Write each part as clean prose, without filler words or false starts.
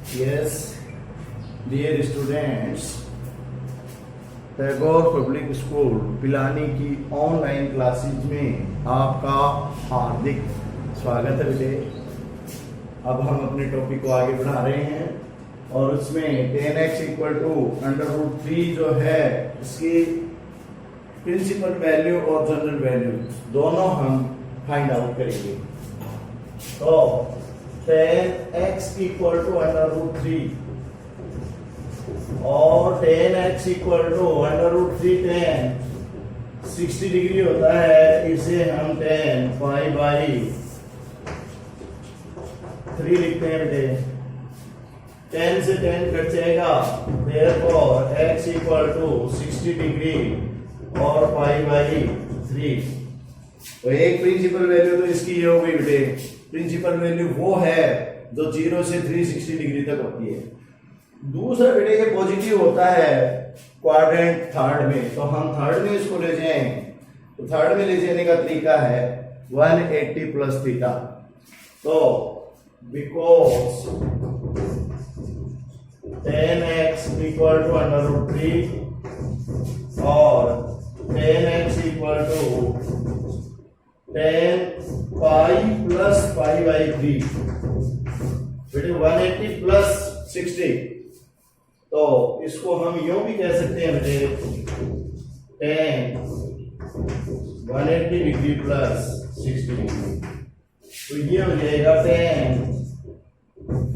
Yes, dear students, Tagore public school Pilani की online classes में आपका हार्दिक स्वागत है बेटे। अब हम अपने टॉपिक को आगे बढ़ा रहे हैं और उसमें 10x इक्वल टू √3 जो है इसकी प्रिंसिपल वैल्यू और जनरल वैल्यू दोनों हम फाइंड आउट करेंगे। तो 10x इक्वल टू √3 और 10x इक्वल टू √3 10 60 डिग्री होता है, इसे हम 10 पाई बाई 3 लिखते हैं बेटे। 10 से 10 कट जाएगा, therefore x equal to 60 degree और पाई बाई 3। तो एक प्रिंसिपल वैल्यू तो इसकी ये हो गई बेटे। प्रिंसिपल वैल्यू वो है जो 0 से 360 डिग्री तक होती है। दूसरा बेटे ये पॉजिटिव होता है क्वाड्रेंट थर्ड में, तो हम थर्ड में इसको ले जाएं। तो थर्ड में ले जाने का तरीका है 180 प्लस थीटा। तो बिकॉज 10x इक्वल टू √3 और 10x equal to 10 pi plus pi by 3 बेटे 180 प्लस 60। तो इसको हम यूं भी कह सकते हैं बेटे 10 180 डिग्री प्लस 60 डिग्री। तो ये हो जाएगा 10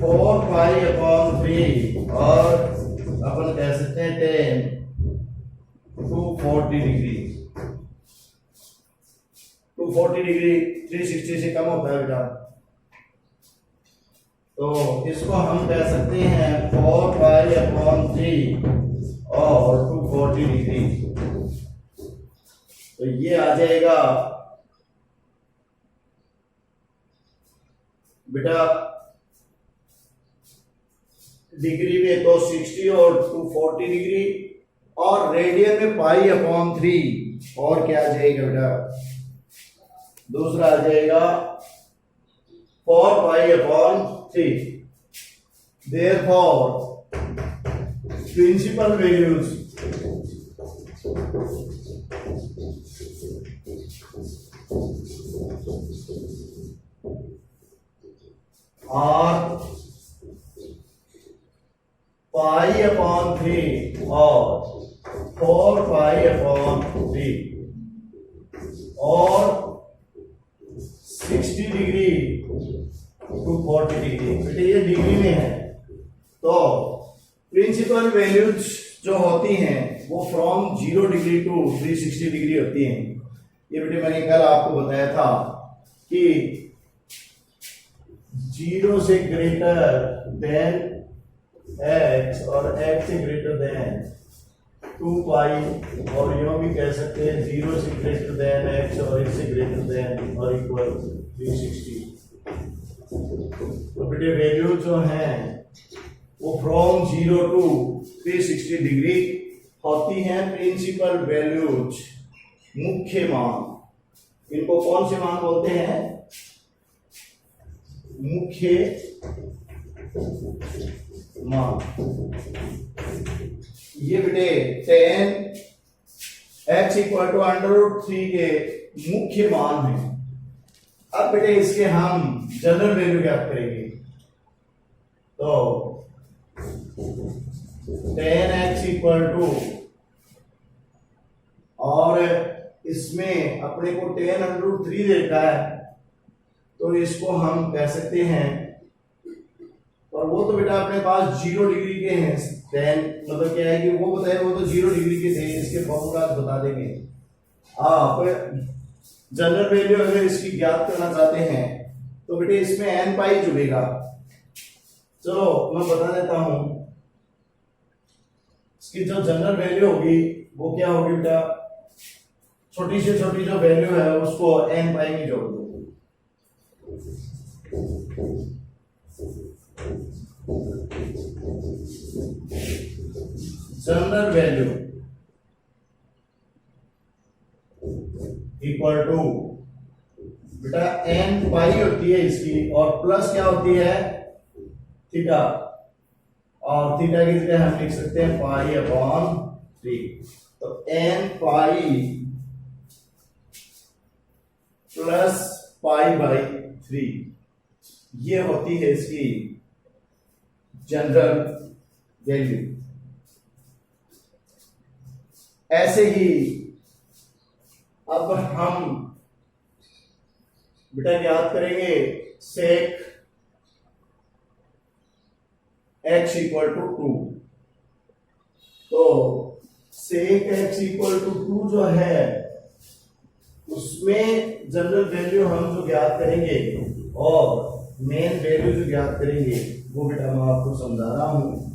4 पाई अपॉन 3 और अपन कह सकते हैं 10 240 डिग्री। 240 डिग्री 360 से कम होता है बेटा, तो इसको हम कह सकते हैं 4 पाई अपॉन 3 और 240 डिग्री। तो ये आ जाएगा बेटा डिग्री में तो 60 और 240 डिग्री, और रेडियन में पाई अपॉन 3 और क्या आ जाएगा बेटा, दूसरा आ जाएगा 4 पाई upon 3। Therefore, principal values are pi upon 3 और 4 पाई अपॉन 3 और 60 डिग्री 240 डिग्री। बेटे ये डिग्री में है, तो प्रिंसिपल वैल्यूज जो होती हैं वो फ्रॉम 0 डिग्री टू 360 डिग्री होती हैं। ये बेटे मैंने कल आपको बताया था कि 0 से ग्रेटर देन x और x से ग्रेटर देन 2 पाई, और यूं भी कह सकते हैं 0 से ग्रेटर देन x और x से ग्रेटर देन और इक्वल 360। तो बेटे वैल्यू जो हैं वो फ्रॉम 0 टू 360 डिग्री होती हैं। प्रिंसिपल वैल्यूज मुख्य मान, इनको कौन से मान बोलते हैं, मुख्य मान। ये बेटे 10x इक्वल टू √3 के मुख्य मान है। अब बेटे इसके हम जनरल वैल्यू ज्ञात करेंगे। तो 10x इक्वल टू, और इसमें अपने को 10√3 देता है, तो इसको हम कह सकते हैं, और वो तो बेटा अपने पास 0 डिग्री के हैं। 10 मतलब क्या है कि वो बताए वो तो 0 डिग्री के थे, इसके फॉर्मूला बता देंगे आप। जनरल वैल्यू अगर इसकी ज्ञात करना चाहते हैं तो बेटे इसमें n पाई जुड़ेगा। चलो मैं बता देता हूं, इसकी जो जनरल वैल्यू होगी वो क्या होगी बेटा, छोटी से छोटी जो वैल्यू है उसको n पाई में जोड़ दो। जनरल वैल्यू इक्वल टू बेटा n पाई होती है इसकी, और प्लस क्या होती है थीटा। और थीटा की जगह हम लिख सकते हैं पाई अपॉन 3। तो n pi plus pi by 3 ये होती है इसकी जनरल वैल्यू। ऐसे ही अब हम बेटा याद करेंगे सेक x इक्वल टू 2। तो सेक x इक्वल टू 2 जो है उसमें जनरल वैल्यू हम जो ज्ञात करेंगे और मेन वैल्यू जो ज्ञात करेंगे वो बेटा मैं आपको समझा रहा हूं।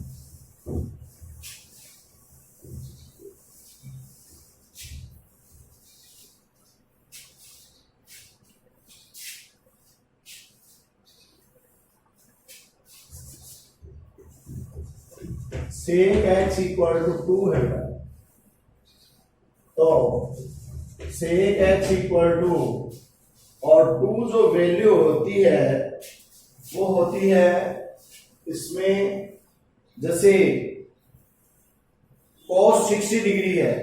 सेक x इक्वल टू 2 है बेटा। तो सेक x इक्वल टू और 2 जो वैल्यू होती है वो होती है इसमें जैसे cos 60 डिग्री है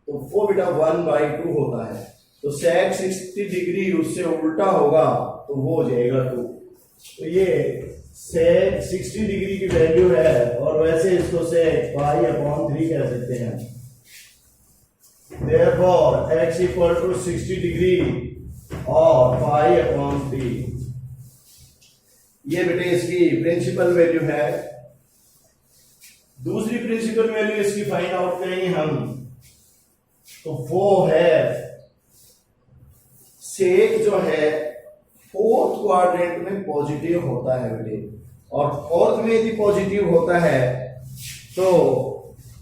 तो वो बेटा 1/2 होता है। तो sec 60 डिग्री उससे उल्टा होगा तो वो हो जाएगा 2। तो ये sec 60 डिग्री की वैल्यू है और वैसे इसको sec पाई अपॉन 3 कह सकते हैं। Therefore x equal to 60 degree और पाई अपॉन 3 ये बेटे इसकी प्रिंसिपल वैल्यू है। दूसरी प्रिंसिपल वैल्यू इसकी फाइंड आउट करेंगे हम तो वो है सेक जो है फोर्थ क्वाड्रेंट में पॉजिटिव होता है बेटे और फोर्थ में यदि पॉजिटिव होता है तो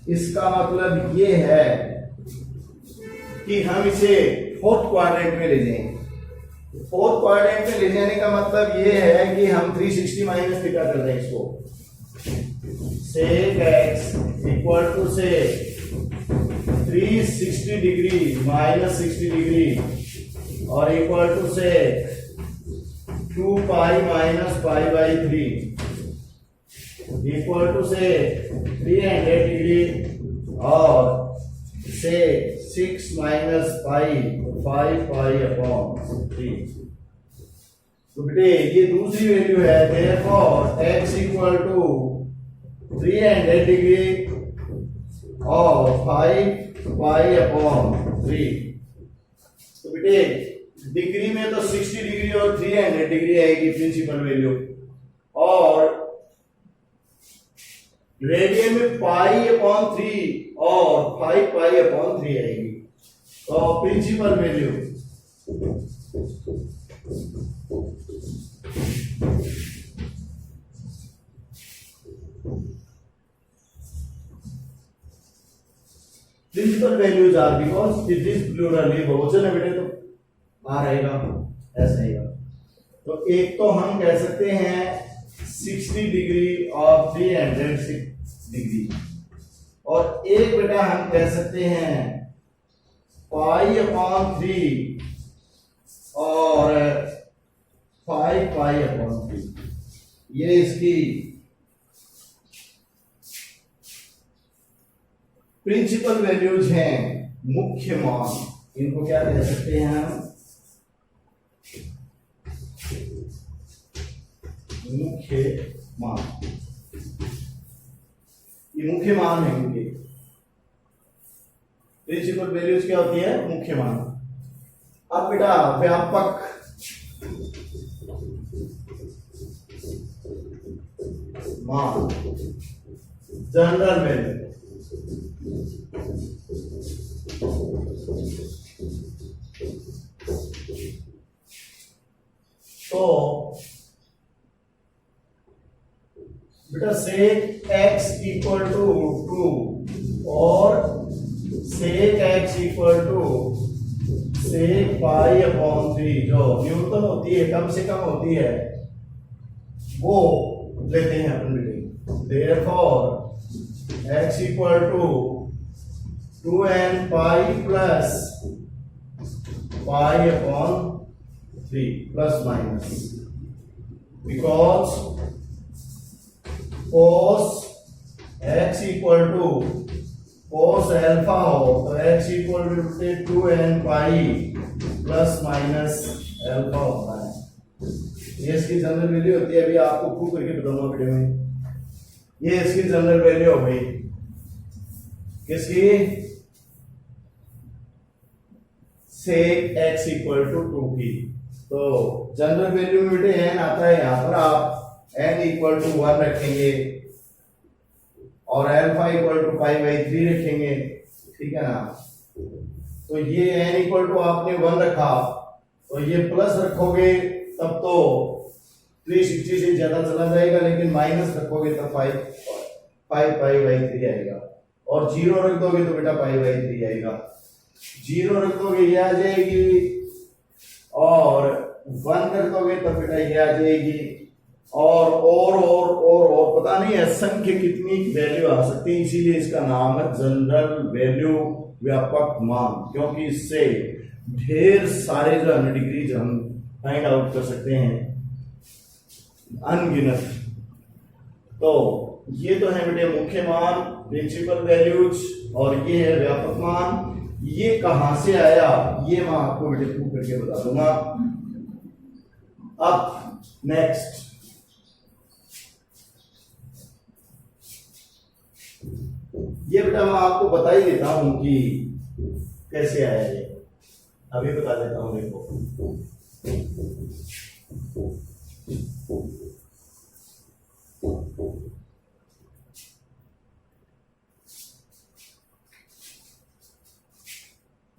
इसका मतलब ये है कि हम इसे फोर्थ क्वाड्रेंट में ले जाएंगे। फोर्थ क्वाड्रेंट में ले जाने का मतलब ये है कि हम 360 माइनस थीटा कर रहे हैं इसको। सेक x इक्वल टू से 360 डिग्री माइनस 60 डिग्री और इक्वल टू से 2 pi minus pi by 3 equal to से 300 डिग्री और से 6 माइनस पाई 5 पाई अपॉन 3। तो बेटे ये दूसरी वैल्यू है। therefore x equal to 300 degree और 5 पाई अपॉन 3। तो बेटे डिग्री में तो 60 डिग्री और 300 डिग्री आएगी प्रिंसिपल वैल्यू और रेडियन में पाई अपॉन 3 और 5 पाई अपॉन 3 आएगी। तो principal value principal values are because it is plural. ये बहुवचन है बेटे तो आ रहेगा ऐसा रहेगा। तो एक तो हम कह सकते हैं 60 डिग्री और 306 डिग्री और एक बेटा हम कह सकते हैं पाई अपॉन 3 और 5 पाई अपॉन 3। ये इसकी प्रिंसिपल वैल्यूज हैं, मुख्य मान। इनको क्या कह सकते हैं हम? मुख्य मान। ये मुख्य मान है इनके। प्रिंसिपल वैल्यूज क्या होती है? मुख्य मान। अब बेटा व्यापक मान, जनरल वैल्यू। तो बेटा सेक x इक्वल टू 2 और sec x equal to sec pi upon 3 जो न्यूनतम होती है, कम से कम होती है, वो लेते हैं अपन बेटे। Therefore x equal to 2n pi plus pi upon 3 plus minus because cos x equal to cos alpha हो तो x equal to 2n pi plus minus alpha होता है। ये इसकी जनरल वैल्यू होती है, अभी आपको प्रूव करके बताऊंगा वीडियो में। ये इसकी जनरल वैल्यू हो गई किसकी, sec x इक्वल टू 2 की। तो जनरल वैल्यू में बेटे n आता है, यहां पर आप n इक्वल टू 1 रखेंगे और alpha equal to pi by 3 रखेंगे, ठीक है ना। तो ये n इक्वल टू आपने 1 रखा तो ये प्लस रखोगे तब तो 360 से ज्यादा चला जाएगा, लेकिन माइनस रखोगे तब पाई पाई बाई 3 आएगा, और 0 रख दोगे तो बेटा पाई बाई 3 आएगा। 0 रख दोगे ये आ जाएगी, और 1 कर दोगे तो बेटा ये आ जाएगी, और पता नहीं असंख्य कितनी वैल्यू आ सकती है, इसीलिए इसका नाम है जनरल वैल्यू, व्यापक मान, क्योंकि इससे ढेर सारे जो डिग्रीज हम फाइंड आउट कर सकते हैं, अनगिनत। तो ये तो है बेटे मुख्य मान, प्रिंसिपल वैल्यूज, और ये है व्यापक मान। ये कहां से आया ये मैं आपको बेटे प्रूव करके बता दूंगा। अब नेक्स्ट, ये बेटा मैं आपको बता ही देता हूं कि कैसे आया ये, अभी बता देता हूं। देखो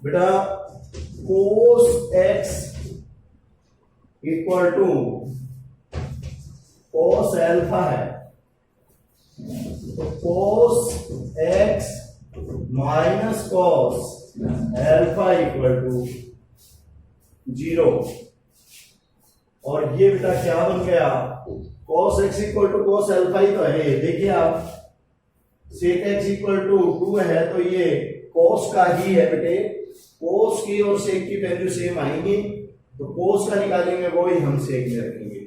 बेटा cos x equal to cos alpha है, तो cos x minus cos alpha equal to 0, और ये बेटा क्या बन गया, cos x equal to cos alpha ही तो है। देखिए आप sec x इक्वल टू 2 है तो ये cos का ही है बेटे, cos की और sec की वैल्यू सेम आएंगी, तो cos का निकालेंगे वो ही हम sec में रखेंगे,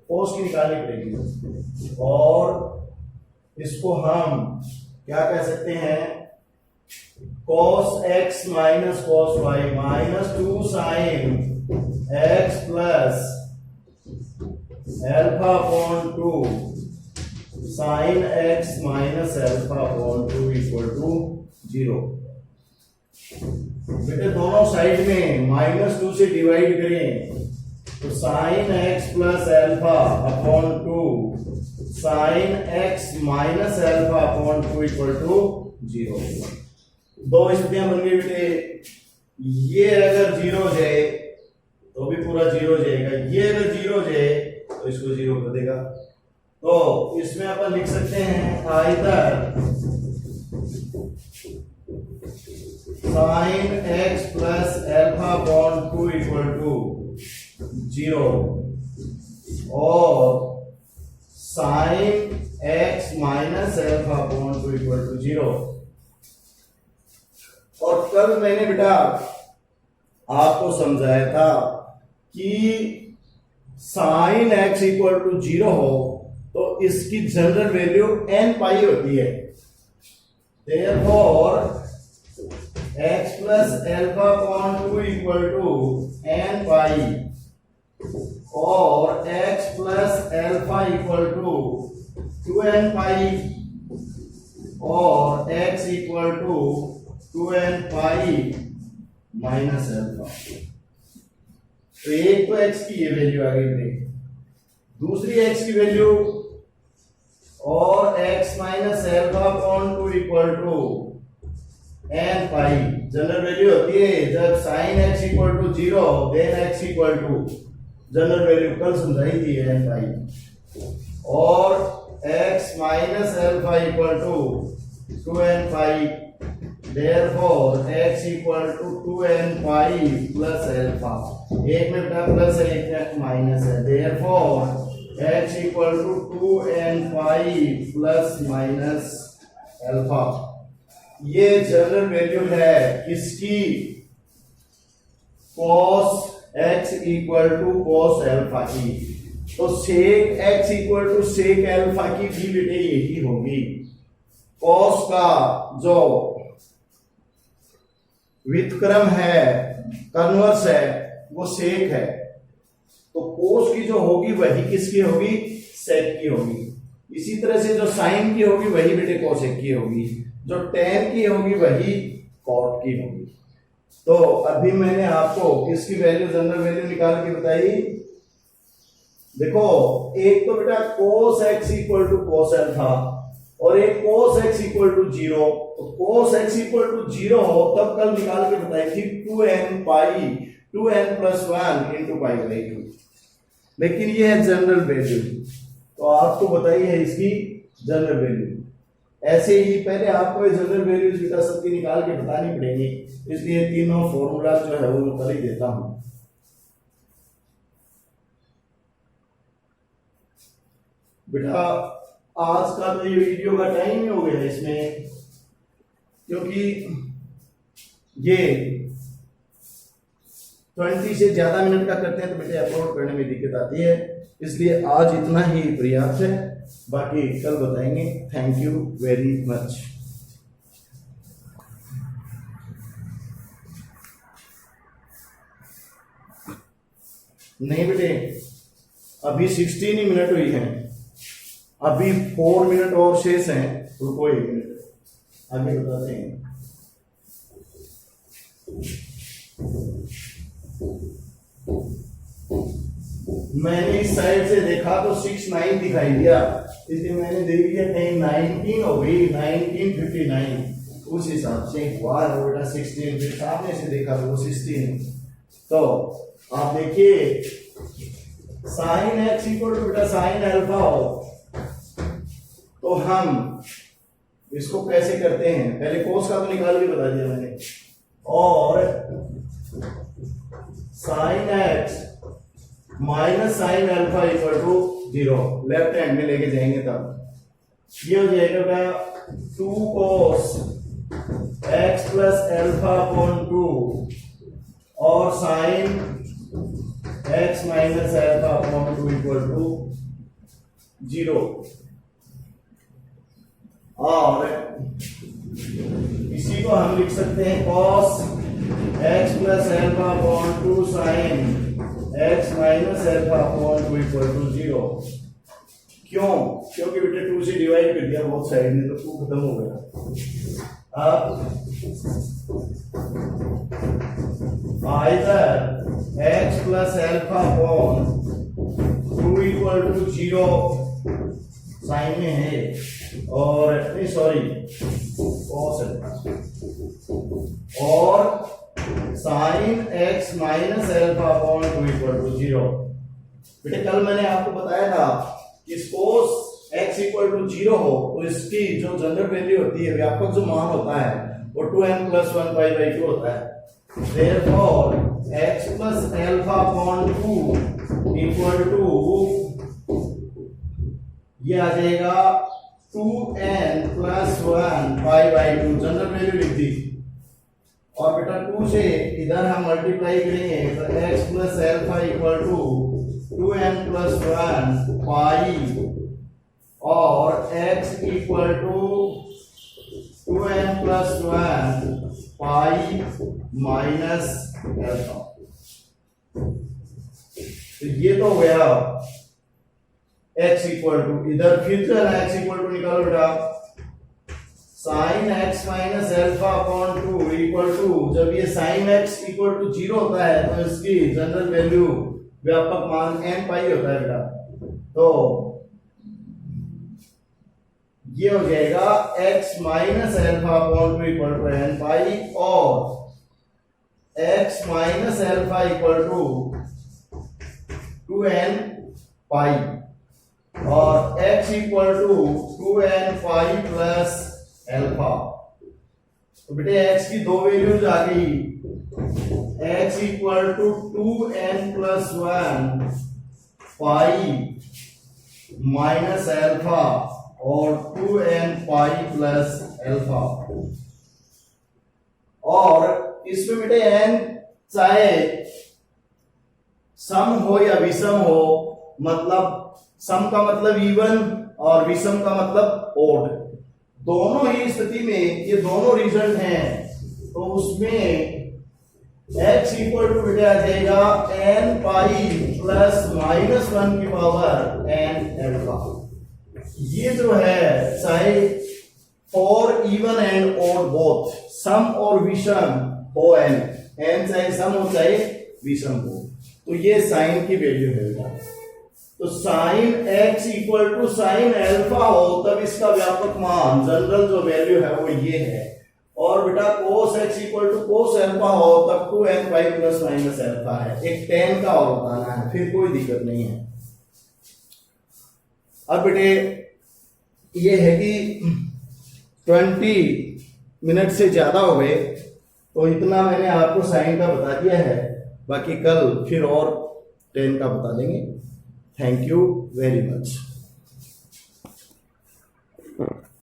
cos की निकालनी पड़ेगी। और इसको हम क्या कह सकते हैं, cos x minus cos y minus 2 sin x plus alpha upon 2 sin x minus alpha upon 2 equal to 0। बेटे दोनों साइड में -2 से डिवाइड करें तो sin x plus alpha upon 2 sin x minus alpha upon 2 equal to 0। दो स्थितियां बन गई बेटे, ये अगर 0 हो जाए तो भी पूरा 0 हो जाएगा, ये अगर 0 हो जाए तो इसको 0 कर देगा। तो इसमें अपन लिख सकते हैं either sin x plus alpha upon 2 equal to 0 और sin x minus alpha upon 2 equal to 0। और कल मैंने बेटा आपको समझाया था कि sin x इक्वल टू 0 हो तो इसकी जनरल वैल्यू n पाई होती है, therefore x plus alpha upon 2 equal to n pi, और x plus alpha equal to 2n pi, और x equal to 2n pi minus alpha. तो एक तो x की ये वैल्यू आ गई, दूसरी x की वैल्यू और x minus alpha upon 2 equal to n pi. General value होती है जब sin x equal to 0 then x equal to, general value कल समझाई थी n पाई, और x minus alpha equal to 2n pi, therefore x equal to 2n pi plus alpha. एक में बेटा प्लस है एक में माइनस है, therefore x equal to 2n pi plus minus alpha. ये जनरल वैल्यू है किसकी, cos x equal to cos alpha की। तो sec x equal to sec alpha की भी बेटे यही होगी। कॉस का जो व्युत्क्रम है, कन्वर्स है, वो सेक है। तो कोस की जो होगी वही किसकी होगी, सेक की होगी। इसी तरह से जो साइन की होगी वही बेटे कोसेक की होगी, जो टेन की होगी वही कॉट की होगी। तो अभी मैंने आपको किसकी वैल्यू, जनरल वैल्यू निकाल के बताई। देखो एक तो बेटा cos x equal to cos alpha और एक कोस एक्स इक्वल टू 0। तो कोस एक्स इक्वल टू 0 हो तब कल निकाल के बताई थी 2n pi 2n plus 1 into pi by 2। लेकिन ये है जनरल वैल्यू, तो आपको बताइए है इसकी जनरल वैल्यू। ऐसे ही पहले आपको जनरल वैल्यूज बेटा सबकी निकाल के बतानी पड़ेगी, इसलिए तीनों फॉर्मूला जो है वो मैं कर ही देता हूं। बेटा आज का तो ये वीडियो का टाइम ही हो गया इसमें, क्योंकि ये 20 से ज्यादा मिनट का करते हैं तो बेटे अपलोड करने में दिक्कत आती है, इसलिए आज इतना ही पर्याप्त है, बाकी कल बताएंगे। Thank you very much. नहीं बेटे अभी 16 ही मिनट हुई है, अभी 4 मिनट और शेष हैं, रुको 1 मिनट आगे बताते हैं। मैंने इस साइड से देखा तो 6-9 दिखाई दिया, इसलिए मैंने देख लिया कहीं 19 हो गई, 1959 उस हिसाब से हुआ है बेटा 16, फिर सामने से देखा तो 16। तो आप देखिए साइन एक्स इक्वल टू बेटा साइन अल्फा हो तो हम इसको कैसे करते हैं, पहले कोस का तो निकाल के बता दिया मैंने, और sine x minus sine alpha equal to 0 left hand में लेके जाएंगे तब ये हो जाएगा 2 cos x plus alpha upon 2 और sine x minus alpha upon 2 equal to 0। और इसी को हम लिख सकते हैं cos x plus alpha upon 2 sine x minus alpha upon 2 equal to 0। क्यों? क्योंकि बेटे 2 से डिवाइड कर दिया बोथ साइड में तो 2 खत्म हो गया। अब either x plus alpha upon 2 equal to 0 sine में है, और नहीं सॉरी और sine x minus alpha upon 2 equal to 0। बेटे कल मैंने आपको बताया था कि कोस x इक्वल टू 0 हो तो इसकी जो जनरल वैल्यू होती है, व्यापक जो मान होता है वो 2n प्लस 1 पाई बाई 2 होता है। Therefore x plus alpha upon 2 equal to ये आ जाएगा 2n plus 1 pi by 2, general value लिख दी। और बेटा 2 से इधर हम मल्टीप्लाई करेंगे तो x plus alpha equal to 2n plus 1 pi और x equal to 2n plus 1 pi minus alpha. तो ये तो हो गया x इक्वल टू, इधर फिर जो है x इक्वल टू निकालो बेटा, sine x minus alpha upon 2 equal to, जब ये साइन x इक्वल टू 0 होता है तो इसकी जनरल वैल्यू व्यापक मान n पाई होता है बेटा। तो ये हो जाएगा x minus alpha upon 2 equal to n pi और x minus alpha equal to 2n pi और x equal to 2n pi plus alpha. तो बेटे x की दो वैल्यूज आ गई, x equal to 2n plus 1 pi minus alpha और 2n pi plus alpha. और इसमें बेटे n चाहे सम हो या विषम हो, मतलब सम का मतलब इवन और विषम का मतलब ओड, दोनों ही स्थिति में ये दोनों रीजन हैं, तो उसमें x इक्वल टू बेटा आ जाएगा n पाई प्लस माइनस 1 की पावर n अल्फा। ये जो है चाहे फॉर इवन एंड और बोथ, सम और विषम हो n चाहे सम हो चाहे विषम हो, तो ये साइन की वैल्यू है बेटा। तो sine x equal to sine alpha हो तब इसका व्यापक मान जनरल जो वैल्यू है वो ये है, और बेटा cos x equal to cos alpha हो तब 2n pi plus minus alpha है। एक tan का और बताना है, फिर कोई दिक्कत नहीं है। अब बेटे ये है कि 20 मिनट से ज्यादा हो गए, तो इतना मैंने आपको साइन का बता दिया है, बाकी कल फिर और 10 का बता देंगे। Thank you very much.